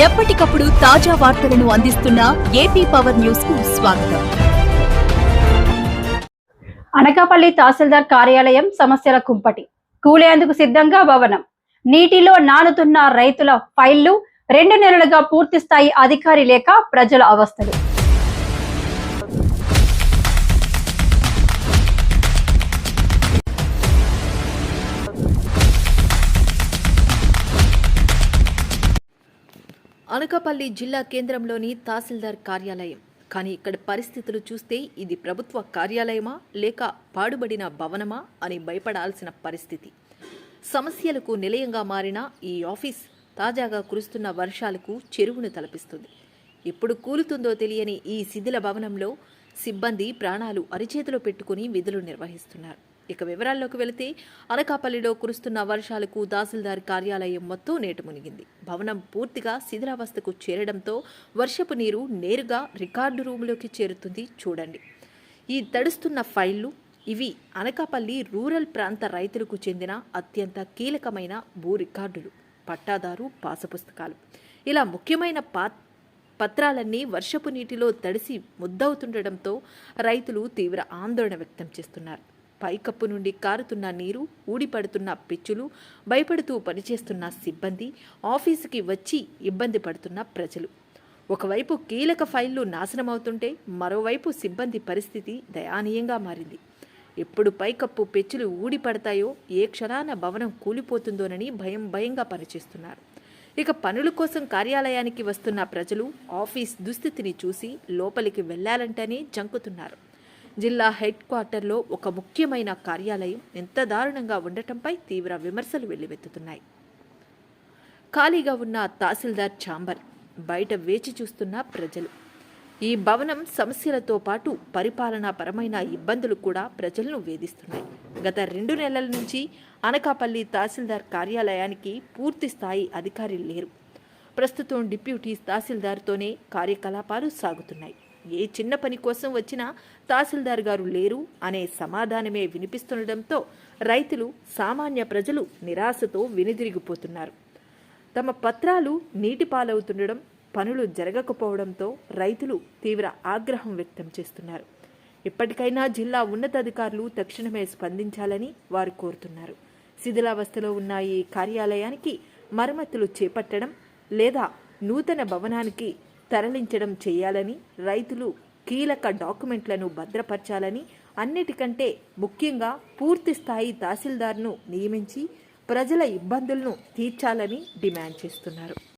ఎప్పటికప్పుడు తాజా వార్తలను అందిస్తున్న ఏపీ పవర్ న్యూస్ కు స్వాగతం. అనకాపల్లి తహసీల్దార్ కార్యాలయం సమస్యల కుంపటి. కూలేందుకు సిద్ధంగా భవనం. నీటిలో నానుతున్న రైతుల ఫైళ్లు. 2 నెలలుగా పూర్తి స్థాయి అధికారి లేక ప్రజల అవస్థలు. అనకాపల్లి జిల్లా కేంద్రంలోని తహసీల్దార్ కార్యాలయం. కానీ ఇక్కడ పరిస్థితులు చూస్తే ఇది ప్రభుత్వ కార్యాలయమా లేక పాడుబడిన భవనమా అని భయపడాల్సిన పరిస్థితి. సమస్యలకు నిలయంగా మారిన ఈ ఆఫీస్ తాజాగా కురుస్తున్న వర్షాలకు చెరువును తలపిస్తుంది. ఎప్పుడు కూలుతుందో తెలియని ఈ శిథిల భవనంలో సిబ్బంది ప్రాణాలు అరిచేతిలో పెట్టుకుని విధులు నిర్వహిస్తున్నారు. ఇక వివరాల్లోకి వెళితే అనకాపల్లిలో కురుస్తున్న వర్షాలకు తహసీల్దార్ కార్యాలయం మొత్తం నీట మునిగింది. భవనం పూర్తిగా శిథిలావస్థకు చేరడంతో వర్షపు నీరు నేరుగా రికార్డు రూములోకి చేరుతుంది. చూడండి, ఈ తడుస్తున్న ఫైళ్లు ఇవి అనకాపల్లి రూరల్ ప్రాంత రైతులకు చెందిన అత్యంత కీలకమైన భూ రికార్డులు, పట్టాదారు పాసపుస్తకాలు. ఇలా ముఖ్యమైన పత్రాలన్నీ వర్షపు నీటిలో తడిసి ముద్దవుతుండటంతో రైతులు తీవ్ర ఆందోళన వ్యక్తం చేస్తున్నారు. పైకప్పు నుండి కారుతున్న నీరు, ఊడిపడుతున్న పెచ్చులు, భయపడుతూ పనిచేస్తున్న సిబ్బంది, ఆఫీసుకి వచ్చి ఇబ్బంది పడుతున్న ప్రజలు. ఒకవైపు కీలక ఫైళ్లు నాశనమవుతుంటే మరోవైపు సిబ్బంది పరిస్థితి దయానీయంగా మారింది. ఎప్పుడు పైకప్పు పెచ్చులు ఊడిపడతాయో, ఏ క్షణాన భవనం కూలిపోతుందోనని భయంగా పనిచేస్తున్నారు. ఇక పనుల కోసం కార్యాలయానికి వస్తున్న ప్రజలు ఆఫీస్ దుస్థితిని చూసి లోపలికి వెళ్లాలంటేనే జంకుతున్నారు. జిల్లా హెడ్ క్వార్టర్లో ఒక ముఖ్యమైన కార్యాలయం ఎంత దారుణంగా ఉండటంపై తీవ్ర విమర్శలు వెల్లువెత్తుతున్నాయి. ఖాళీగా ఉన్న తహసీల్దార్ ఛాంబర్ బయట వేచి చూస్తున్న ప్రజలు. ఈ భవనం సమస్యలతో పాటు పరిపాలనాపరమైన ఇబ్బందులు కూడా ప్రజలను వేధిస్తున్నాయి. గత 2 నెలల నుంచి అనకాపల్లి తహసీల్దార్ కార్యాలయానికి పూర్తి స్థాయి అధికారులు లేరు. ప్రస్తుతం డిప్యూటీ తహసీల్దార్తోనే కార్యకలాపాలు సాగుతున్నాయి. ఏ చిన్న పని కోసం వచ్చినా తహసీల్దార్ గారు లేరు అనే సమాధానమే వినిపిస్తుండటంతో రైతులు, సామాన్య ప్రజలు నిరాశతో వెనుదిరిగిపోతున్నారు. తమ పత్రాలు నీటి పాలవుతుండడం, పనులు జరగకపోవడంతో రైతులు తీవ్ర ఆగ్రహం వ్యక్తం చేస్తున్నారు. ఇప్పటికైనా జిల్లా ఉన్నతాధికారులు తక్షణమే స్పందించాలని వారు కోరుతున్నారు. శిథిలావస్థలో ఉన్న ఈ కార్యాలయానికి మరమ్మతులు చేపట్టడం లేదా నూతన భవనానికి తరలించడం చేయాలని, రైతులు కీలక డాక్యుమెంట్లను భద్రపరచాలని, అన్నిటికంటే ముఖ్యంగా పూర్తి స్థాయి తహసీల్దార్ను నియమించి ప్రజల ఇబ్బందులను తీర్చాలని డిమాండ్ చేస్తున్నారు.